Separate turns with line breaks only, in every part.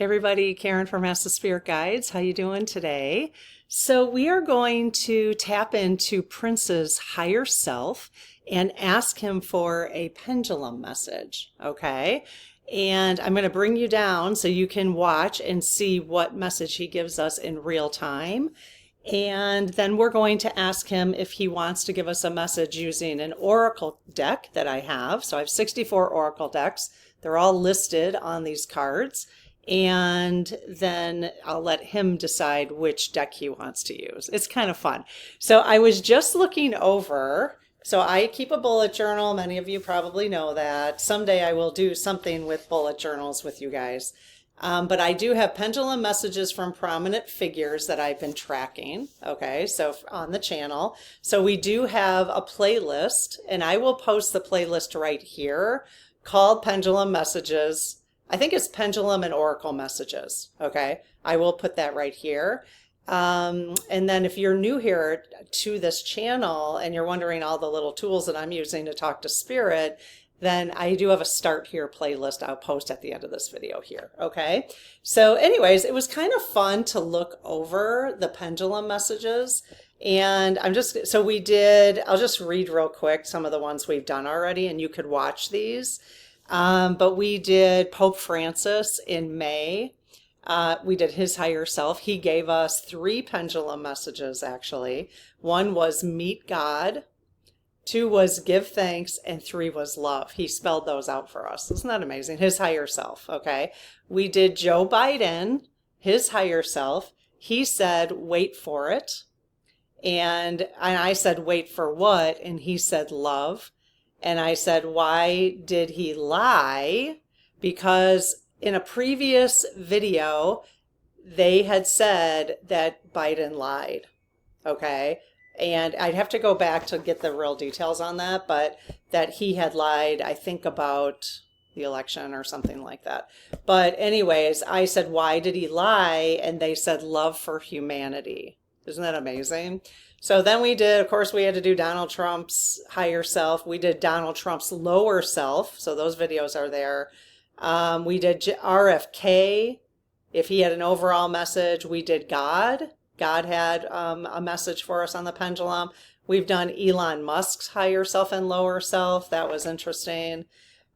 Hey everybody, Karen from Master Spirit Guides. How you doing today? So we are going to tap into Prince's higher self and ask him for a pendulum message, okay? And I'm going to bring you down so you can watch and see what message he gives us in real time. And then we're going to ask him if he wants to give us a message using an oracle deck that I have. So I have 64 oracle decks. They're all listed on these cards. And then I'll let him decide which deck he wants to use. It's kind of fun. So I was just looking over. So I keep a bullet journal. Many of you probably know that. Someday I will do something with bullet journals with you guys. But I do have pendulum messages from prominent figures that I've been tracking. Okay, so on the channel. So we do have a playlist, and I will post the playlist right here called Pendulum Messages. I think it's Pendulum and Oracle Messages. Okay, I will put that right here. And then if you're new here to this channel and you're wondering all the little tools that I'm using to talk to Spirit, then I do have a Start Here playlist I'll post at the end of this video here. Okay, so anyways, it was kind of fun to look over the pendulum messages. And I'll just read real quick some of the ones we've done already, and you could watch these. But we did Pope Francis in May. We did his higher self. He gave us 3 pendulum messages, actually. 1 was meet God, 2 was give thanks, and 3 was love. He spelled those out for us. Isn't that amazing? His higher self, okay? We did Joe Biden, his higher self. He said, wait for it. And I said, wait for what? And he said, love. And I said, why did he lie? Because in a previous video, they had said that Biden lied, okay? And I'd have to go back to get the real details on that, but that he had lied, I think, about the election or something like that. But anyways, I said, why did he lie? And they said, love for humanity. Isn't that amazing? So then we did, of course, we had to do Donald Trump's higher self. We did Donald Trump's lower self. So those videos are there. We did RFK. If he had an overall message, we did God. God had a message for us on the pendulum. We've done Elon Musk's higher self and lower self. That was interesting.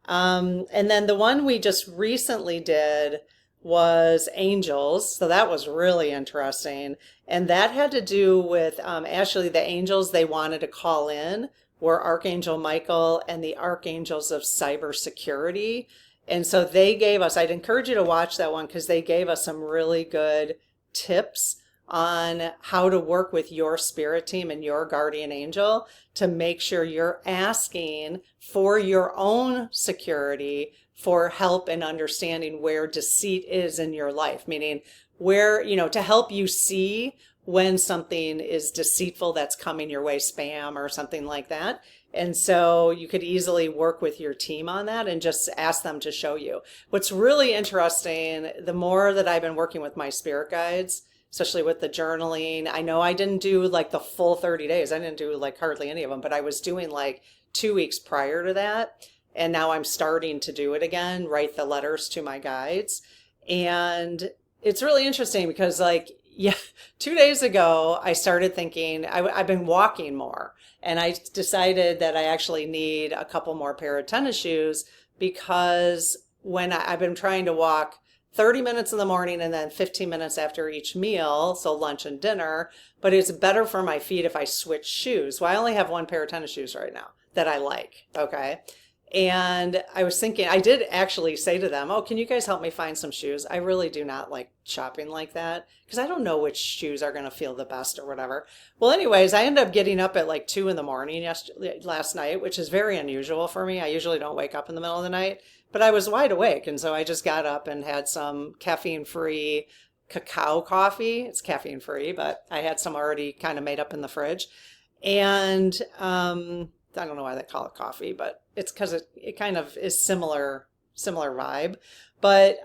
And then the one we just recently did was angels. So that was really interesting. And that had to do with actually the angels they wanted to call in were Archangel Michael and the archangels of cybersecurity. And so they gave us, I'd encourage you to watch that one because they gave us some really good tips on how to work with your spirit team and your guardian angel to make sure you're asking for your own security, for help and understanding where deceit is in your life, meaning where, to help you see when something is deceitful that's coming your way, spam or something like that. And so you could easily work with your team on that and just ask them to show you. What's really interesting, the more that I've been working with my spirit guides, especially with the journaling, I know I didn't do like the full 30 days. I didn't do like hardly any of them, but I was doing like 2 weeks prior to that. And now I'm starting to do it again, write the letters to my guides. And it's really interesting because 2 days ago, I started thinking, I've been walking more. And I decided that I actually need a couple more pair of tennis shoes because when I've been trying to walk 30 minutes in the morning and then 15 minutes after each meal, so lunch and dinner, but it's better for my feet if I switch shoes. Well, I only have 1 pair of tennis shoes right now that I like, okay? And I was thinking, I did actually say to them, oh, can you guys help me find some shoes? I really do not like shopping like that because I don't know which shoes are going to feel the best or whatever. Well, anyways, I ended up getting up at like 2 in the morning last night, which is very unusual for me. I usually don't wake up in the middle of the night, but I was wide awake. And so I just got up and had some caffeine-free cacao coffee. It's caffeine-free, but I had some already kind of made up in the fridge. And I don't know why they call it coffee, but it's because it kind of is similar vibe. But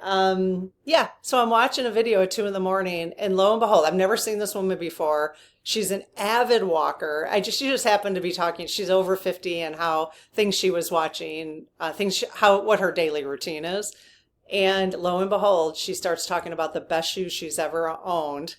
yeah, so I'm watching a video at 2 in the morning, and lo and behold, I've never seen this woman before. She's an avid walker. She just happened to be talking. She's over 50 and how things she was watching, what her daily routine is. And lo and behold, she starts talking about the best shoes she's ever owned.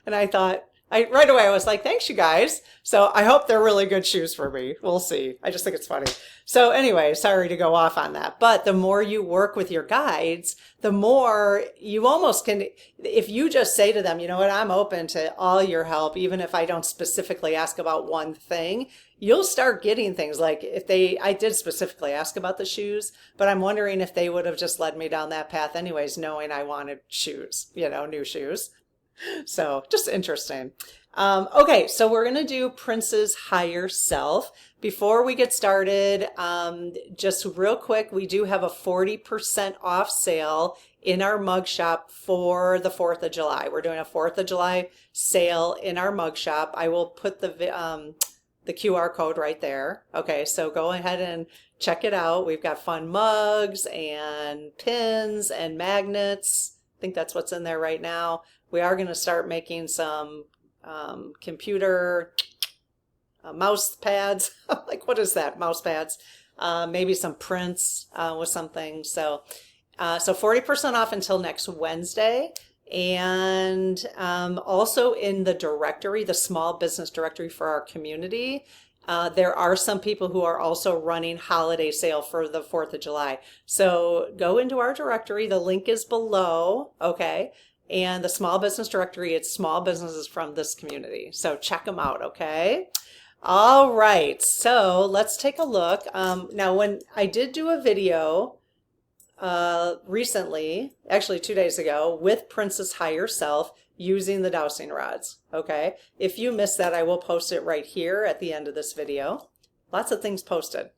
And I thought, right away, I was like, thanks, you guys. So I hope they're really good shoes for me. We'll see. I just think it's funny. So anyway, sorry to go off on that. But the more you work with your guides, the more you almost can, if you just say to them, you know what, I'm open to all your help, even if I don't specifically ask about one thing, you'll start getting things like I did specifically ask about the shoes, but I'm wondering if they would have just led me down that path anyways, knowing I wanted shoes, new shoes. So just interesting. Okay, so we're going to do Prince's Higher Self. Before we get started, just real quick, we do have a 40% off sale in our mug shop for the 4th of July. We're doing a 4th of July sale in our mug shop. I will put the QR code right there. Okay, so go ahead and check it out. We've got fun mugs and pins and magnets. I think that's what's in there right now. We are going to start making some computer mouse pads. Like, what is that? Mouse pads. Maybe some prints with something. So 40% off until next Wednesday. And also in the directory, the small business directory for our community, there are some people who are also running holiday sale for the 4th of July. So go into our directory. The link is below. Okay. And the small business directory, it's small businesses from this community. So check them out, okay? All right, so let's take a look. Now, when I did do a video recently, actually 2 days ago, with Prince's Higher Self using the dowsing rods, okay? If you missed that, I will post it right here at the end of this video. Lots of things posted.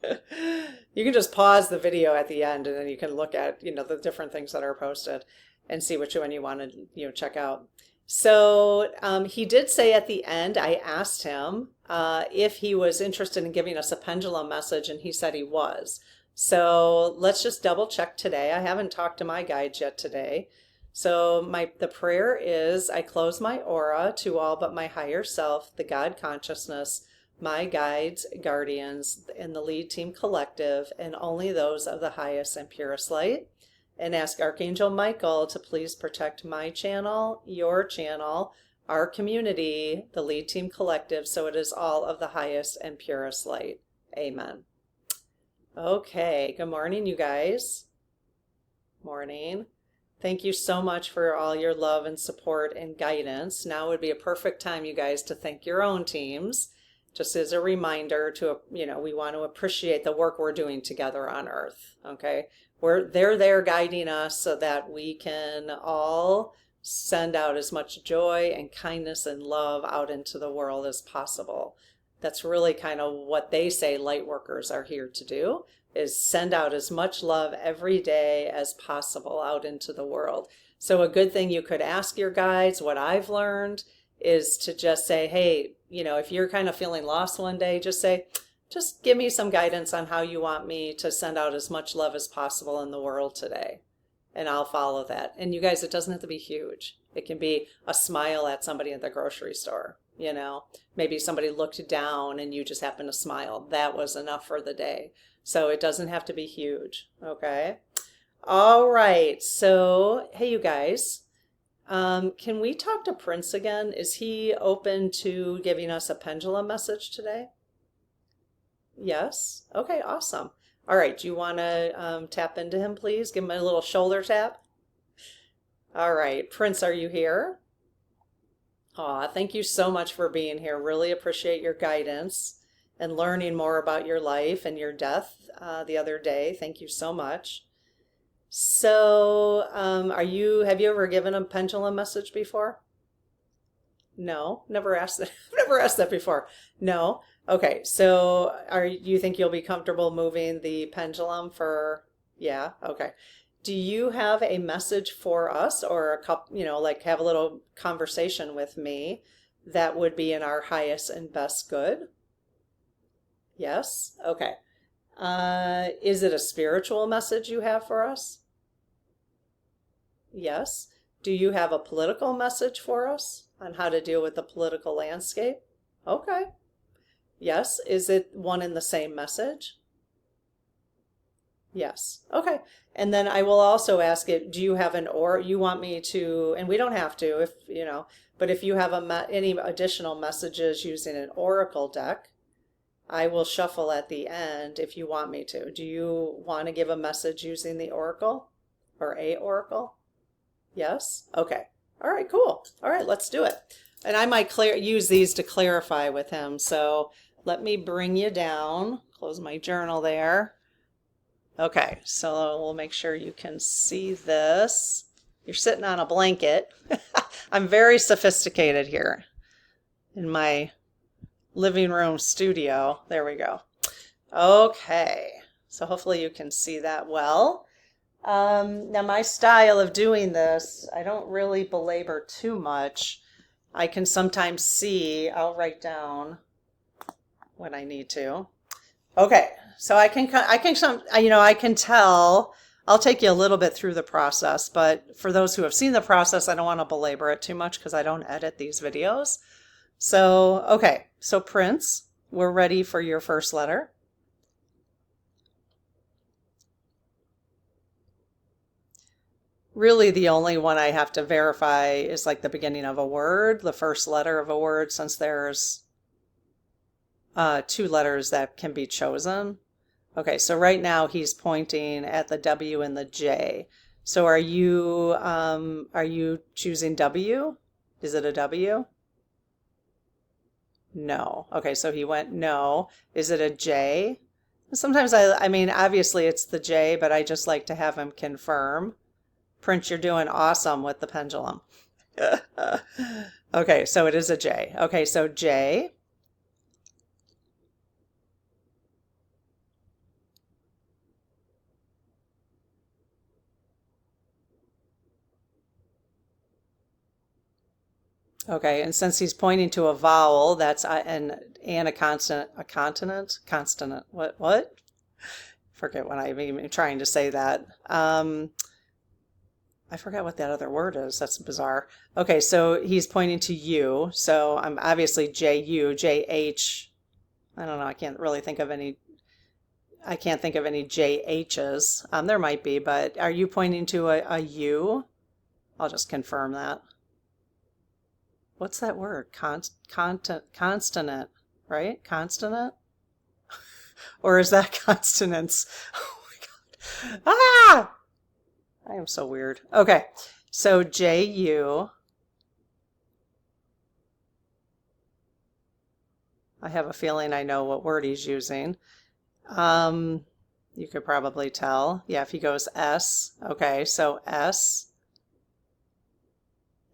You can just pause the video at the end and then you can look at, the different things that are posted and see which one you want to check out. So he did say at the end, I asked him if he was interested in giving us a pendulum message, and he said he was. So let's just double check today. I haven't talked to my guides yet today. So the prayer is, I close my aura to all but my higher self, the God consciousness, my guides, guardians, and the lead team collective, and only those of the highest and purest light. And ask Archangel Michael to please protect my channel, your channel, our community, the lead team collective, so it is all of the highest and purest light. Amen. Okay, good morning, you guys. Morning. Thank you so much for all your love and support and guidance. Now would be a perfect time, you guys, to thank your own teams. Just as a reminder to, we want to appreciate the work we're doing together on Earth, okay? They're there guiding us so that we can all send out as much joy and kindness and love out into the world as possible. That's really kind of what they say light workers are here to do, is send out as much love every day as possible out into the world. So a good thing you could ask your guides, what I've learned, is to just say, hey, if you're kind of feeling lost one day, just give me some guidance on how you want me to send out as much love as possible in the world today. And I'll follow that. And you guys, it doesn't have to be huge. It can be a smile at somebody at the grocery store, Maybe somebody looked down and you just happen to smile. That was enough for the day. So it doesn't have to be huge, okay? All right. So, hey, you guys. Can we talk to Prince again? Is he open to giving us a pendulum message today? Yes. Okay, awesome. All right, do you want to tap into him, please? Give him a little shoulder tap. All right, Prince, are you here? Aw, thank you so much for being here. Really appreciate your guidance and learning more about your life and your death the other day. Thank you so much. So, have you ever given a pendulum message before? No, never asked that. Never asked that before. No. Okay, so you think you'll be comfortable moving the pendulum yeah, okay. Do you have a message for us, or a couple, like have a little conversation with me that would be in our highest and best good? Yes? Okay. Is it a spiritual message you have for us? Yes. Do you have a political message for us on how to deal with the political landscape? Okay. Yes. Is it one and the same message? Yes. Okay. And then I will also ask it, do you have or you want me to, and we don't have to if, but if you have any additional messages using an oracle deck, I will shuffle at the end if you want me to. Do you want to give a message using the oracle or a oracle? Yes? Okay. All right, cool. All right, let's do it. And I might use these to clarify with him. So let me bring you down, close my journal there. Okay, so we'll make sure you can see this. You're sitting on a blanket. I'm very sophisticated here in my living room studio. There we go. Okay, so hopefully you can see that well. Now my style of doing this, I don't really belabor too much. I can sometimes see, I'll write down when I need to. Okay, so I can tell, I'll take you a little bit through the process, but for those who have seen the process, I don't want to belabor it too much because I don't edit these videos. So, okay, so Prince, we're ready for your first letter. Really, the only one I have to verify is like the beginning of a word, the first letter of a word, since there's two letters that can be chosen. Okay, so right now he's pointing at the W and the J. So are you choosing W? Is it a W? No. Okay, so he went no. Is it a J? Sometimes I mean, obviously it's the J, but I just like to have him confirm. Prince, you're doing awesome with the pendulum. Okay, so it is a J. Okay, so J. Okay, and since he's pointing to a vowel, that's and a consonant, consonant. What? Forget what I'm even trying to say that. I forgot what that other word is. That's bizarre. Okay, so he's pointing to U. So I'm obviously J-U, J-H. I don't know. I can't think of any J-H's. There might be, but are you pointing to a U? I'll just confirm that. What's that word? Consonant, right? Consonant? Or is that consonants? Oh my God. Ah! I am so weird. Okay, so J-U. I have a feeling I know what word he's using. You could probably tell. Yeah, if he goes S. Okay, so S.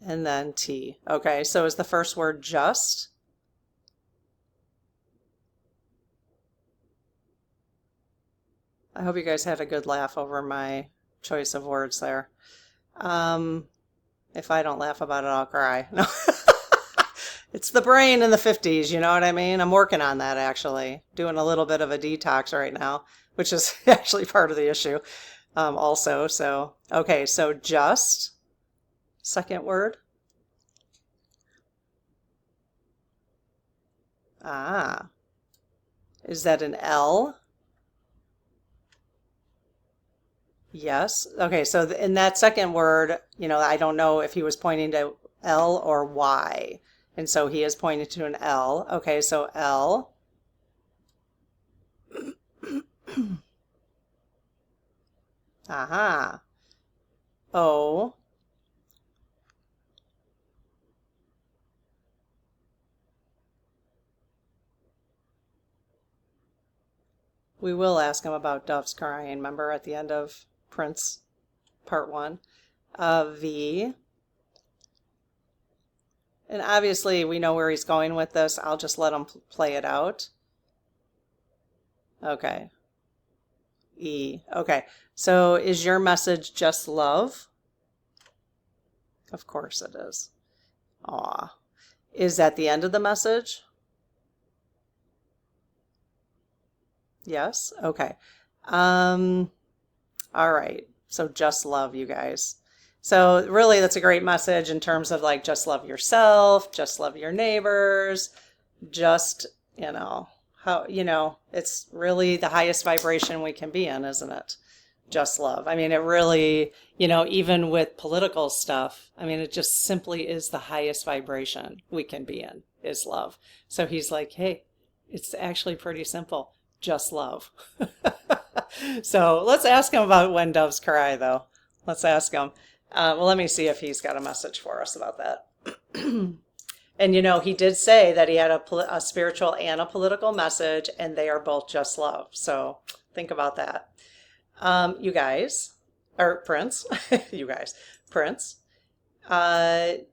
And then T. Okay, so is the first word just? I hope you guys had a good laugh over my choice of words there. If I don't laugh about it, I'll cry. No. It's the brain in the 50s, you know what I mean? I'm working on that actually. Doing a little bit of a detox right now, which is actually part of the issue also. So, okay, so just, second word. Ah, is that an L? Yes. Okay, so in that second word, I don't know if he was pointing to L or Y. And so he is pointing to an L. Okay, so L. Aha. O. We will ask him about doves crying, remember, at the end of Prince Part 1. V. And obviously we know where he's going with this. I'll just let him play it out. Okay. E. Okay. So is your message just love? Of course it is. Aw. Is that the end of the message? Yes? Okay. All right. So just love, you guys. So really that's a great message in terms of like just love yourself, just love your neighbors, just, how, it's really the highest vibration we can be in, isn't it? just love. I mean, it really, you know, even with political stuff, I mean, it just simply is the highest vibration we can be in is love. So he's like, hey, it's actually pretty simple. Just love. So let's ask him about when doves cry, though. Let's ask him. Well, let me see if he's got a message for us about that. And you know, he did say that he had a spiritual and a political message, and they are both just love. So think about that. You guys, or Prince, you guys, Prince, can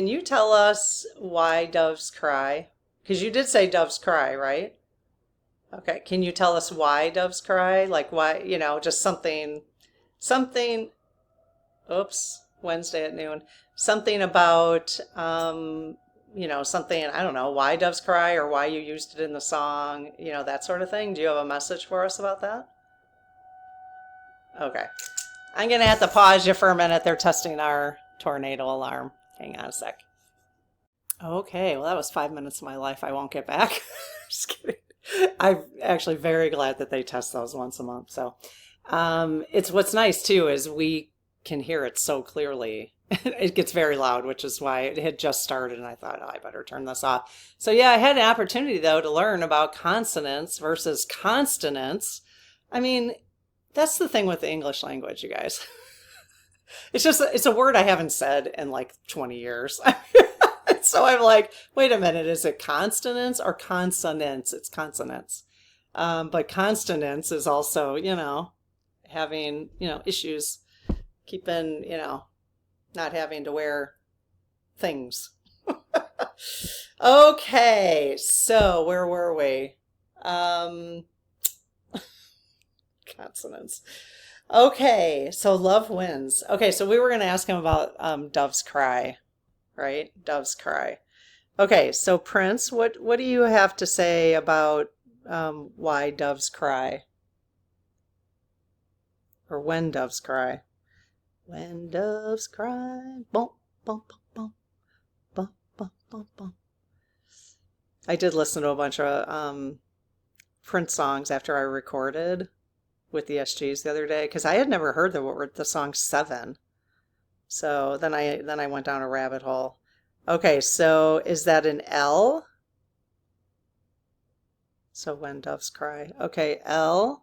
you tell us why doves cry? Because you did say doves cry, right? Okay, can you tell us why doves cry? Like why, you know, just something, oops, Wednesday at noon, something about, you know, something, I don't know, why doves cry or why you used it in the song, you know, that sort of thing. Do you have a message for us about that? Okay. I'm going to have to pause you for a minute. They're testing our tornado alarm. Hang on a sec. Okay, well, that was 5 minutes of my life I won't get back. Just kidding. I'm actually very glad that they test those once a month. So it's what's nice too is we can hear it so clearly. It gets very loud, which is why it had just started and I thought, oh, I better turn this off. So yeah, I had an opportunity though to learn about consonants versus consonants. I mean, that's the thing with the English language, you guys. It's a word I haven't said in like 20 years. So I'm like, wait a minute, is it consonants or consonants? It's consonants. But consonants is also, you know, having, you know, issues keeping, you know, not having to wear things. Okay, so where were we? Consonants. Okay, so love wins. Okay, so we were going to ask him about doves cry, right? Doves cry. Okay, so Prince, what do you have to say about why doves cry? Or when doves cry? When doves cry, bump, bump, bump, bump, bump, bump, bump. I did listen to a bunch of Prince songs after I recorded with the SGs the other day because I had never heard the song Seven. So then I went down a rabbit hole. Okay, so is that an L? So when doves cry. Okay, L.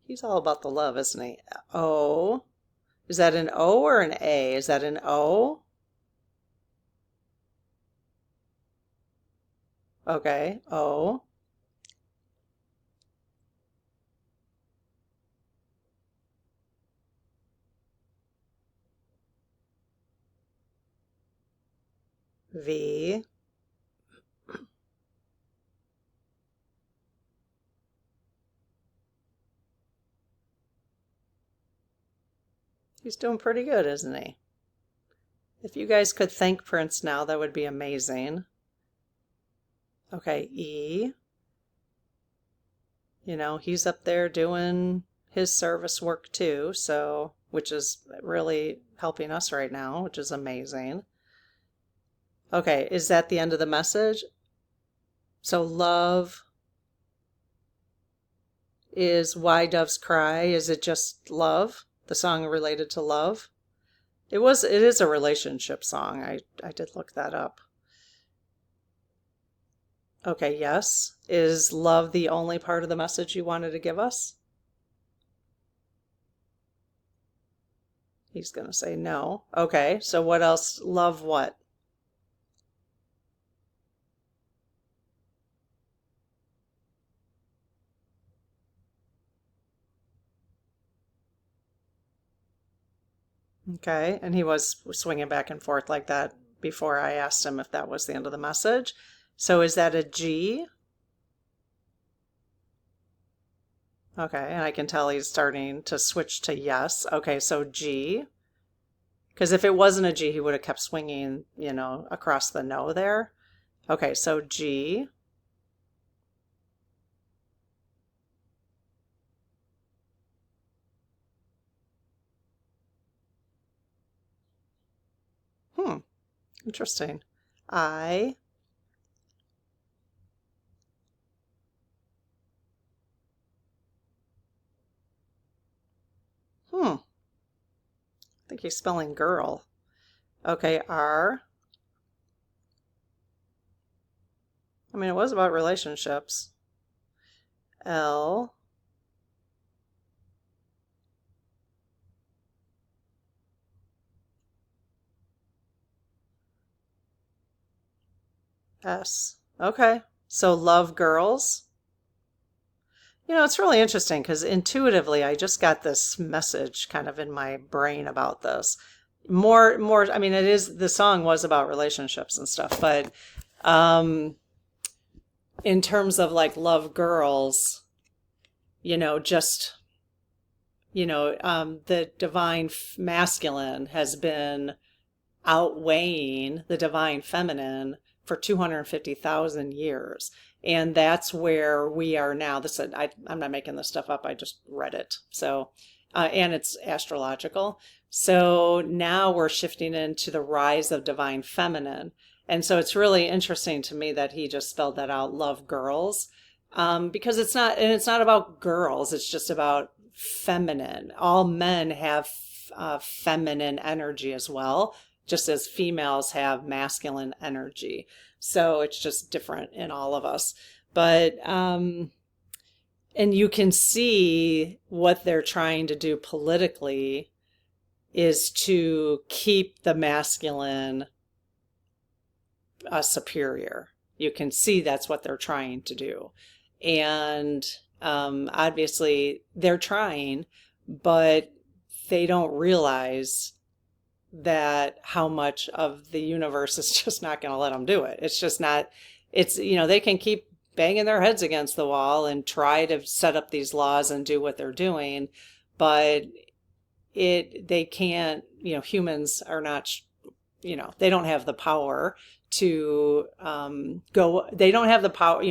He's all about the love, isn't he? O. Is that an O or an A? Is that an O? Okay, O. V. He's doing pretty good, isn't he? If you guys could thank Prince now, that would be amazing. Okay, E. You know, he's up there doing his service work too, so which is really helping us right now, which is amazing. Okay, is that the end of the message? So love is why doves cry. Is it just love? The song related to love? It is a relationship song. I did look that up. Okay, yes. Is love the only part of the message you wanted to give us? He's going to say no. Okay, so what else? Love what? Okay, and he was swinging back and forth like that before I asked him if that was the end of the message. So is that a G? Okay, and I can tell he's starting to switch to yes. Okay, so G. Because if it wasn't a G, he would have kept swinging, you know, across the no there. Okay, so G. Interesting. I. think he's spelling girl. Okay, R. I mean, it was about relationships. L. S. Okay, so love girls. You know, it's really interesting because intuitively I just got this message kind of in my brain about this. I mean, the song was about relationships and stuff, but um, in terms of like love girls, you know, just, the divine masculine has been outweighing the divine feminine for 250,000 years. And that's where we are now. I'm not making this stuff up. I just read it. So, and it's astrological. So now we're shifting into the rise of divine feminine. And so it's really interesting to me that he just spelled that out, love girls, because it's not about girls. It's just about feminine. All men have feminine energy as well, just as females have masculine energy. So it's just different in all of us. But, and you can see what they're trying to do politically is to keep the masculine superior. You can see that's what they're trying to do. And obviously they're trying, but they don't realize that how much of the universe is just not going to let them do it. It's just not, they can keep banging their heads against the wall and try to set up these laws and do what they're doing, but they can't, humans are not, they don't have the power to they don't have the power,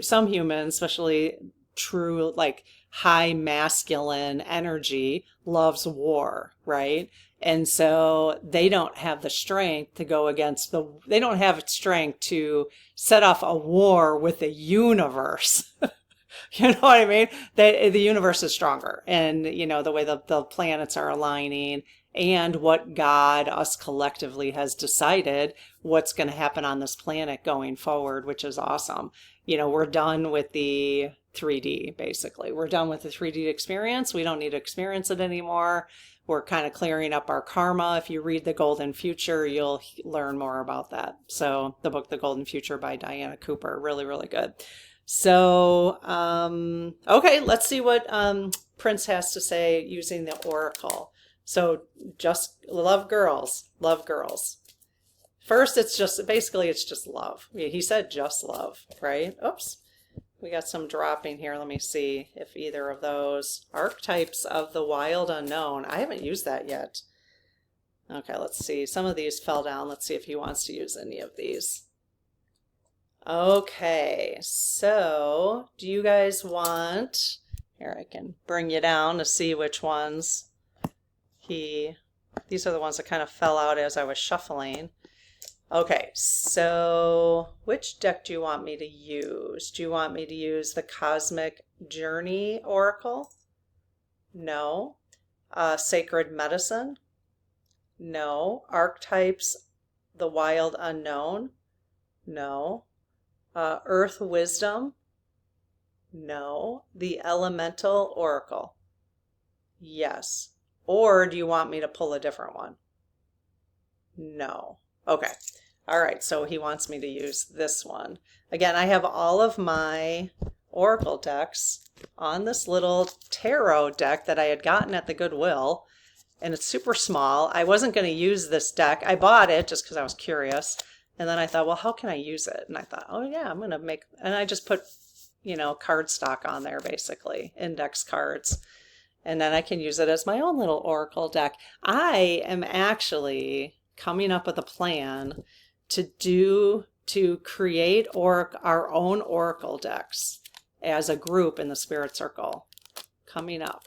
some humans, especially true, like high masculine energy, loves war, right? And so they don't have the strength to go against they don't have strength to set off a war with the universe. You know what I mean? The universe is stronger, and the way the planets are aligning and what God, us collectively, has decided what's going to happen on this planet going forward, which is awesome. We're done with the 3D, basically. We're done with the 3D experience. We don't need to experience it anymore. We're kind of clearing up our karma. If you read The Golden Future, you'll learn more about that. So the book, The Golden Future by Diana Cooper, really, really good. So, okay, let's see what Prince has to say using the oracle. So just love girls, love girls. First, it's just love. He said just love, right? Oops. We got some dropping here. Let me see if either of those archetypes of the wild unknown. I haven't used that yet. Okay, let's see. Some of these fell down. Let's see if he wants to use any of these. Okay, so do you guys want... Here, I can bring you down to see which ones these are the ones that kind of fell out as I was shuffling. Okay, so which deck do you want me to use? Do you want me to use the Cosmic Journey Oracle? No. Sacred Medicine? No. Archetypes, the Wild Unknown? No. Earth Wisdom? No. The Elemental Oracle? Yes. Or do you want me to pull a different one? No. Okay. All right. So he wants me to use this one. Again, I have all of my oracle decks on this little tarot deck that I had gotten at the Goodwill, and it's super small. I wasn't going to use this deck. I bought it just because I was curious. And then I thought, well, how can I use it? And I thought, oh yeah, I'm going to make, and I just put, card stock on there, basically, index cards. And then I can use it as my own little oracle deck. I am actually coming up with a plan to create our own oracle decks as a group in the Spirit Circle coming up.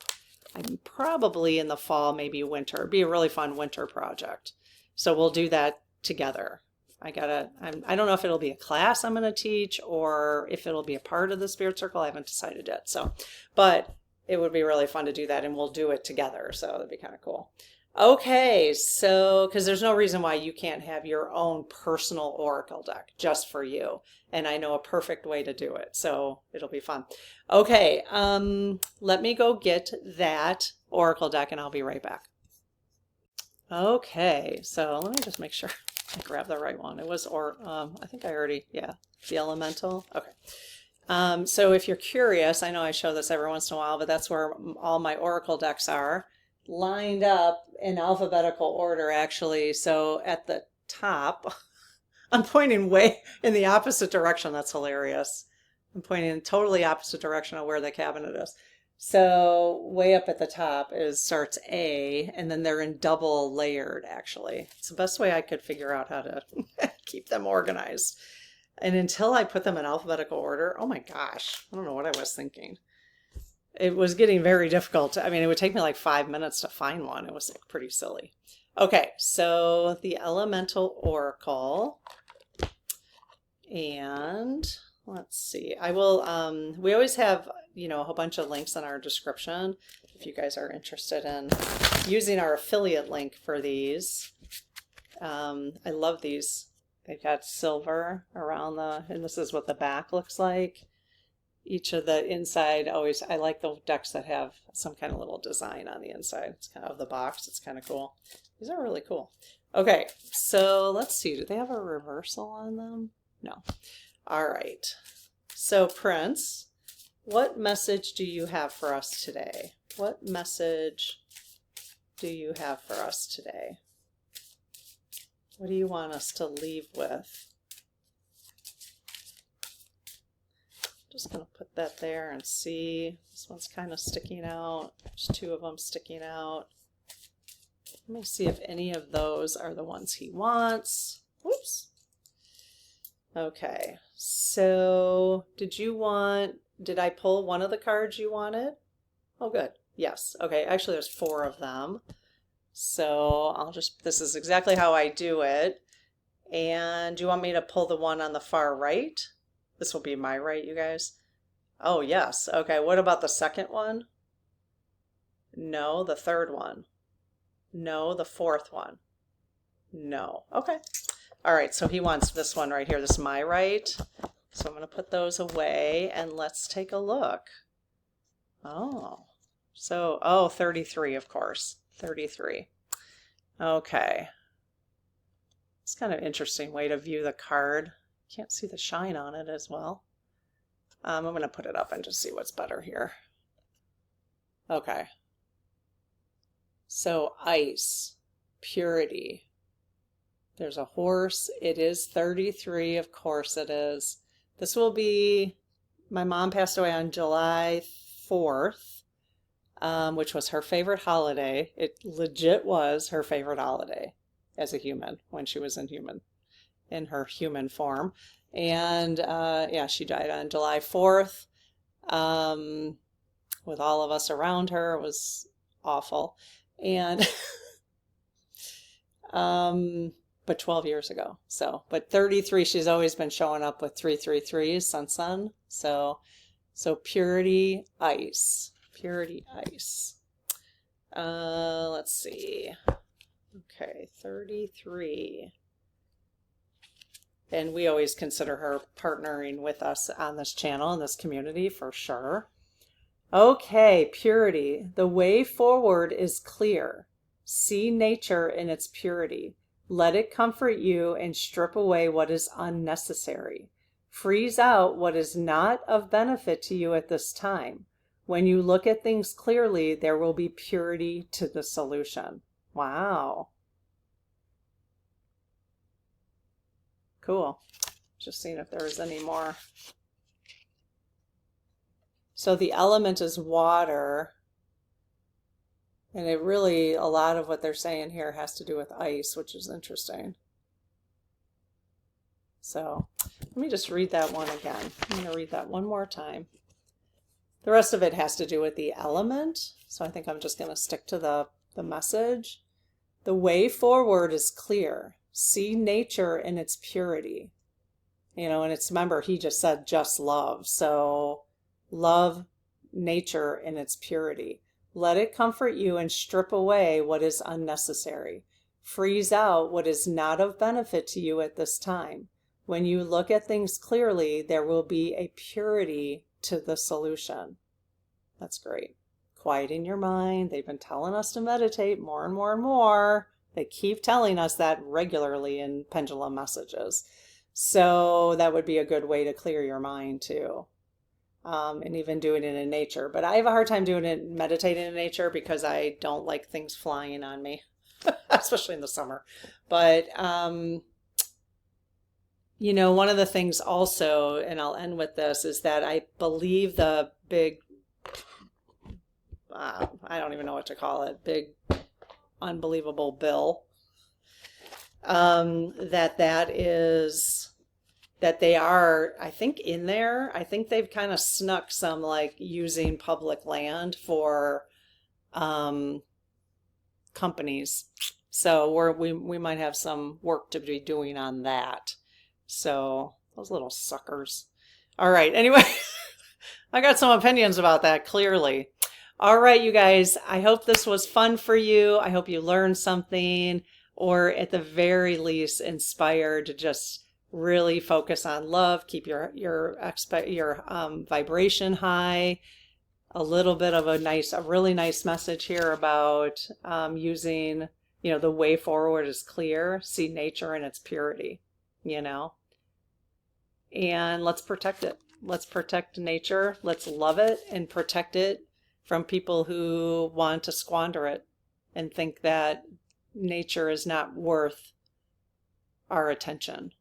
I'm probably in the fall, maybe winter. It'd be a really fun winter project. So we'll do that together. I don't know if it'll be a class I'm going to teach or if it'll be a part of the Spirit Circle. I haven't decided yet. So, but it would be really fun to do that, and we'll do it together. So that'd be kind of cool. Okay, so because there's no reason why you can't have your own personal oracle deck just for you. And I know a perfect way to do it, so it'll be fun. Okay, let me go get that oracle deck and I'll be right back. Okay, so let me just make sure I grab the right one. It was, I think I already, yeah, the elemental. Okay. So if you're curious, I know I show this every once in a while, but that's where all my oracle decks are, lined up in alphabetical order, actually. So at the top, I'm pointing way in the opposite direction. That's hilarious. I'm pointing in totally opposite direction of where the cabinet is. So way up at the top starts A, and then they're in double layered, actually. It's the best way I could figure out how to keep them organized. And until I put them in alphabetical order, oh my gosh, I don't know what I was thinking. It was getting very difficult. I mean, it would take me like 5 minutes to find one. It was like pretty silly. Okay, so the elemental oracle. And let's see. I will, we always have, a whole bunch of links in our description if you guys are interested in using our affiliate link for these. I love these. They've got silver around and this is what the back looks like. Each of the inside, I like the decks that have some kind of little design on the inside. It's kind of the box. It's kind of cool. These are really cool. Okay, so let's see. Do they have a reversal on them? No. All right. So Prince, what message do you have for us today? What message do you have for us today? What do you want us to leave with? Just going to put that there and see. This one's kind of sticking out. There's two of them sticking out. Let me see if any of those are the ones he wants. Whoops. Okay, so did I pull one of the cards you wanted? Oh, good. Yes. Okay, actually there's 4 of them. So this is exactly how I do it. And do you want me to pull the one on the far right? This will be my right, you guys. Oh, yes. Okay, what about the second one? No, the third one. No, the fourth one. No. Okay. All right, so he wants this one right here. This is my right. So I'm going to put those away and let's take a look. Oh, 33, of course. 33. Okay. It's kind of an interesting way to view the card. Can't see the shine on it as well. I'm going to put it up and just see what's better here. Okay. So ice, purity. There's a horse. It is 33. Of course it is. This will be, my mom passed away on July 4th, which was her favorite holiday. It legit was her favorite holiday as a human when she was in her human form. And yeah, she died on July 4th with all of us around her. It was awful. And but 12 years ago. So, but 33, she's always been showing up with 333s, sun. So purity, ice. Purity, ice. Let's see. Okay, 33. And we always consider her partnering with us on this channel, in this community, for sure. Okay, purity. The way forward is clear. See nature in its purity. Let it comfort you and strip away what is unnecessary. Freeze out what is not of benefit to you at this time. When you look at things clearly, there will be purity to the solution. Wow. Cool. Just seeing if there was any more. So the element is water. And it really, a lot of what they're saying here has to do with ice, which is interesting. So let me just read that one again. I'm going to read that one more time. The rest of it has to do with the element. So I think I'm just going to stick to the message. The way forward is clear. See nature in its purity. And it's, remember, he just said just love. So love nature in its purity. Let it comfort you and strip away what is unnecessary. Freeze out what is not of benefit to you at this time. When you look at things clearly, there will be a purity to the solution. That's great. Quieting your mind. They've been telling us to meditate more and more and more. They keep telling us that regularly in pendulum messages. So that would be a good way to clear your mind too. And even doing it in nature. But I have a hard time doing it, meditating in nature, because I don't like things flying on me, especially in the summer. But, you know, one of the things also, and I'll end with this, is that I believe the big, I don't even know what to call it, big, unbelievable bill, that they are, I think, in there. I think they've kind of snuck some, like, using public land for companies. So we might have some work to be doing on that. So those little suckers. All right. Anyway, I got some opinions about that, clearly. All right, you guys. I hope this was fun for you. I hope you learned something, or at the very least inspired to just really focus on love, keep your vibration high. A little bit of a really nice message here about using, you know, the way forward is clear. See nature in its purity, you know, and let's protect it. Let's protect nature. Let's love it and protect it from people who want to squander it and think that nature is not worth our attention.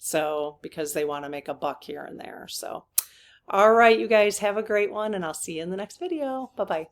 So, because they want to make a buck here and there. So, all right, you guys, have a great one, and I'll see you in the next video. Bye-bye.